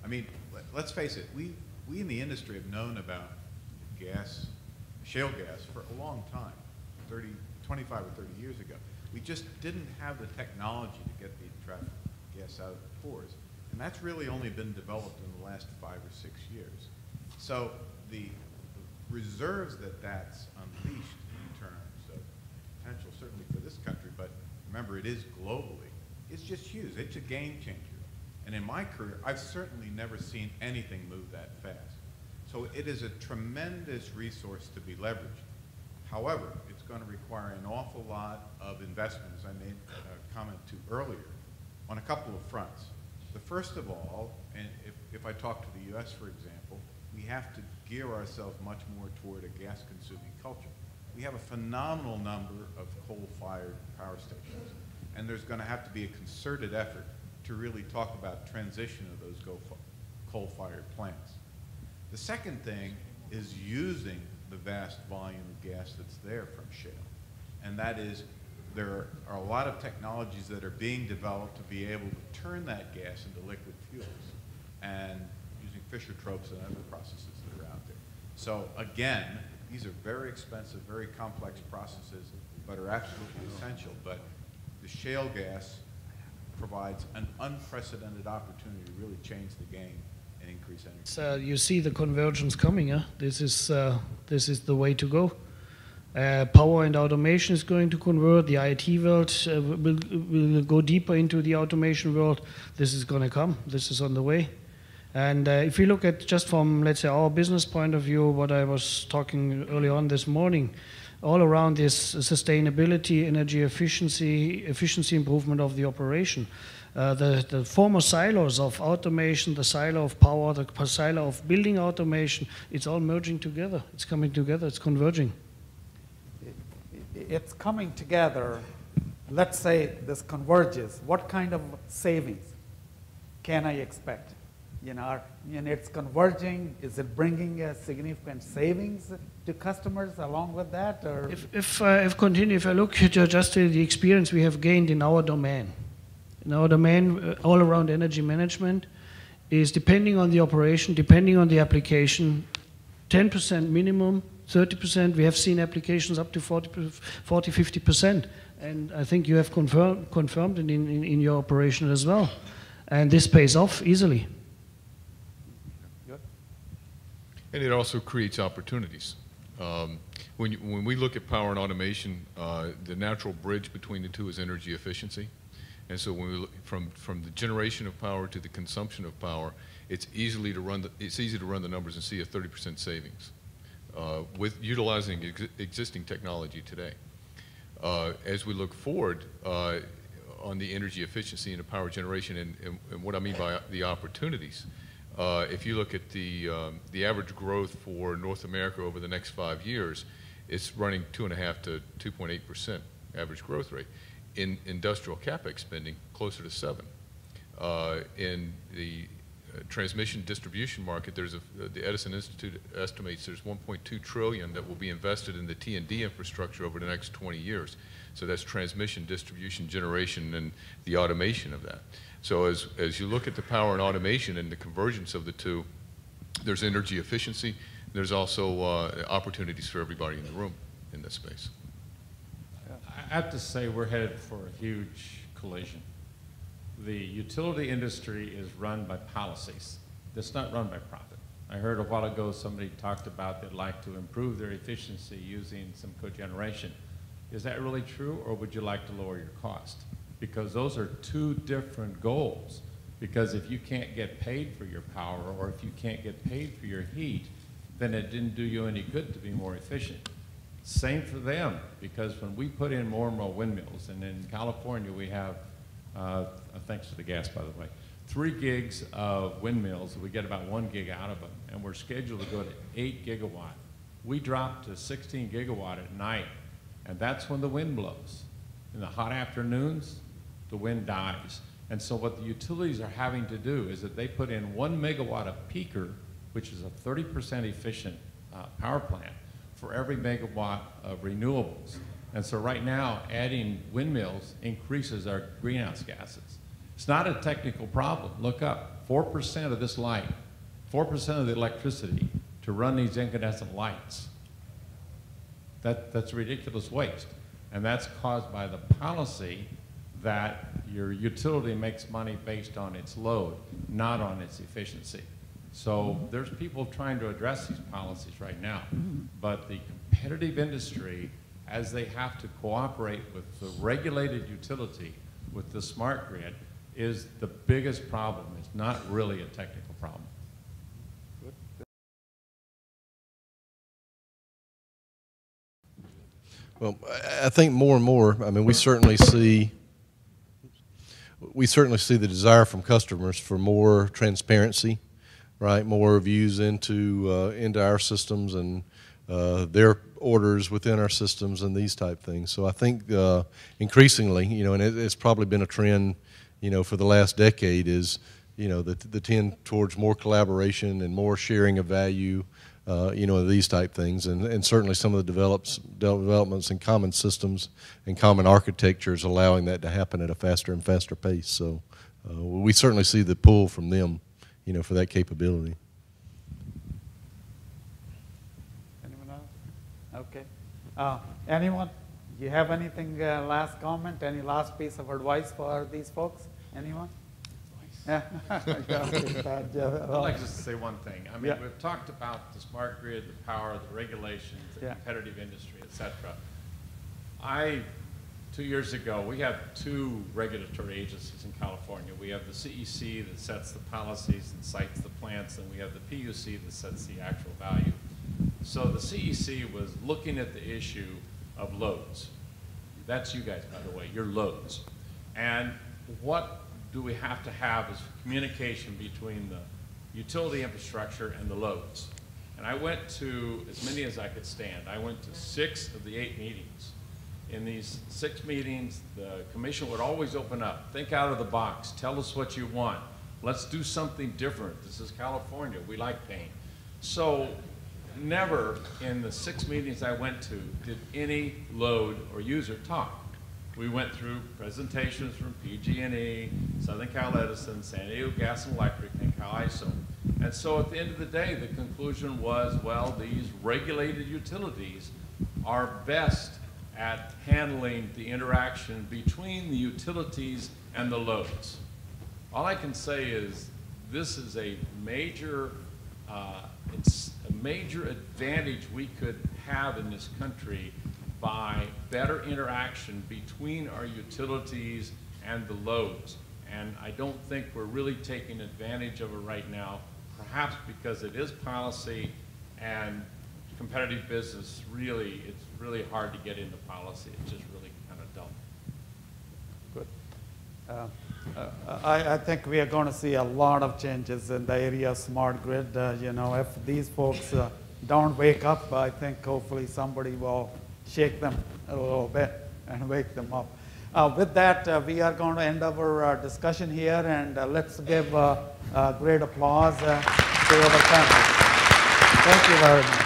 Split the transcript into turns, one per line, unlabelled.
I mean, let's face it, we in the industry have known about gas, shale gas, for a long time, 25 or 30 years ago. We just didn't have the technology to get the traffic gas out of the pores. And that's really only been developed in the last 5 or 6 years. So the reserves that's unleashed in terms of potential, certainly for this country, but remember, it is globally, it's just huge. It's a game changer. And in my career, I've certainly never seen anything move that fast. So it is a tremendous resource to be leveraged. However, it's going to require an awful lot of investment, as I made a comment to earlier, on a couple of fronts. The first of all, and if I talk to the US, for example, we have to gear ourselves much more toward a gas-consuming culture. We have a phenomenal number of coal-fired power stations, and there's going to have to be a concerted effort to really talk about transition of those coal-fired plants. The second thing is using the vast volume of gas that's there from shale, and that is there are a lot of technologies that are being developed to be able to turn that gas into liquid fuels, and using Fischer-Tropsch and other processes that are out there. So again, these are very expensive, very complex processes, but are absolutely essential. But the shale gas provides an unprecedented opportunity to really change the game and increase energy.
So you see the convergence coming. Huh? This is the way to go. Power and automation is going to convert. The IT world will go deeper into the automation world. This is going to come. This is on the way. And if you look at just from, let's say, our business point of view, what I was talking early on this morning, all around this sustainability, energy efficiency improvement of the operation. The former silos of automation, the silo of power, the silo of building automation, it's all merging together. It's coming together. It's converging.
It's coming together. Let's say this converges. What kind of savings can I expect? You know, and it's converging. Is it bringing a significant savings to customers along with that? Or
if I look at just the experience we have gained in our domain, all around energy management, is depending on the operation, depending on the application, 10% minimum, 30%. We have seen applications up to 40, 50%, and I think you have confirmed it in your operation as well. And this pays off easily.
And it also creates opportunities. When we look at power and automation, the natural bridge between the two is energy efficiency. And so when we look from the generation of power to the consumption of power, it's easy to run the numbers and see a 30% savings with utilizing existing technology today. As we look forward on the energy efficiency and the power generation, and what I mean by the opportunities, if you look at the average growth for North America over the next 5 years, it's running 2.5 to 2.8% average growth rate. In industrial capex spending, closer to 7. In the transmission distribution market, the Edison Institute estimates there's 1.2 trillion that will be invested in the T&D infrastructure over the next 20 years. So that's transmission, distribution, generation, and the automation of that. So as you look at the power and automation and the convergence of the two, there's energy efficiency. There's also opportunities for everybody in the room in this space.
I have to say we're headed for a huge collision. The utility industry is run by policies. It's not run by profit. I heard a while ago somebody talked about they'd like to improve their efficiency using some cogeneration. Is that really true, or would you like to lower your cost? Because those are two different goals. Because if you can't get paid for your power, or if you can't get paid for your heat, then it didn't do you any good to be more efficient. Same for them, because when we put in more and more windmills, and in California we have, thanks to the gas by the way, 3 gigs of windmills, we get about 1 gig out of them, and we're scheduled to go to 8 gigawatt. We drop to 16 gigawatt at night, and that's when the wind blows. In the hot afternoons, the wind dies. And so what the utilities are having to do is that they put in 1 megawatt of peaker, which is a 30% efficient power plant, for every megawatt of renewables. And so right now, adding windmills increases our greenhouse gases. It's not a technical problem. Look up, 4% of this light, 4% of the electricity to run these incandescent lights. That's ridiculous waste. And that's caused by the policy that your utility makes money based on its load, not on its efficiency. So there's people trying to address these policies right now. But the competitive industry, as they have to cooperate with the regulated utility, with the smart grid, is the biggest problem. It's not really a technical problem.
Well, I think more and more, I mean, we certainly see the desire from customers for more transparency, right? More views into our systems and their orders within our systems and these type things. So I think increasingly, you know, and it's probably been a trend, you know, for the last decade is, you know, the tend towards more collaboration and more sharing of value, you know, these type things, and certainly some of the developments in common systems and common architectures allowing that to happen at a faster and faster pace. So we certainly see the pull from them, you know, for that capability.
Anyone else? Okay. Anyone? You have anything, last comment, any last piece of advice for these folks? Anyone? Yeah.
I'd like just to say one thing. I mean, we've talked about the smart grid, the power, the regulations, the competitive industry, et cetera. 2 years ago, we have 2 regulatory agencies in California. We have the CEC that sets the policies and cites the plants, and we have the PUC that sets the actual value. So the CEC was looking at the issue of loads. That's you guys, by the way, your loads. And what do we have to have is communication between the utility infrastructure and the loads. And I went to as many as I could stand. I went to 6 of the 8 meetings. In these 6 meetings, the commission would always open up. Think out of the box. Tell us what you want. Let's do something different. This is California. We like pain. So never in the 6 meetings I went to did any load or user talk. We went through presentations from PG&E, Southern Cal Edison, San Diego Gas and Electric, and OSIsoft. And so at the end of the day, the conclusion was, well, these regulated utilities are best at handling the interaction between the utilities and the loads. All I can say is this is a major, advantage we could have in this country by better interaction between our utilities and the loads. And I don't think we're really taking advantage of it right now, perhaps because it is policy and competitive business. Really, it's really hard to get into policy. It's just really kind of dumb.
Good. I think we are going to see a lot of changes in the area of smart grid. You know, if these folks don't wake up, I think hopefully somebody will shake them a little bit and wake them up. With that, we are going to end our discussion here, and let's give a great applause to our panelists. Thank you very much.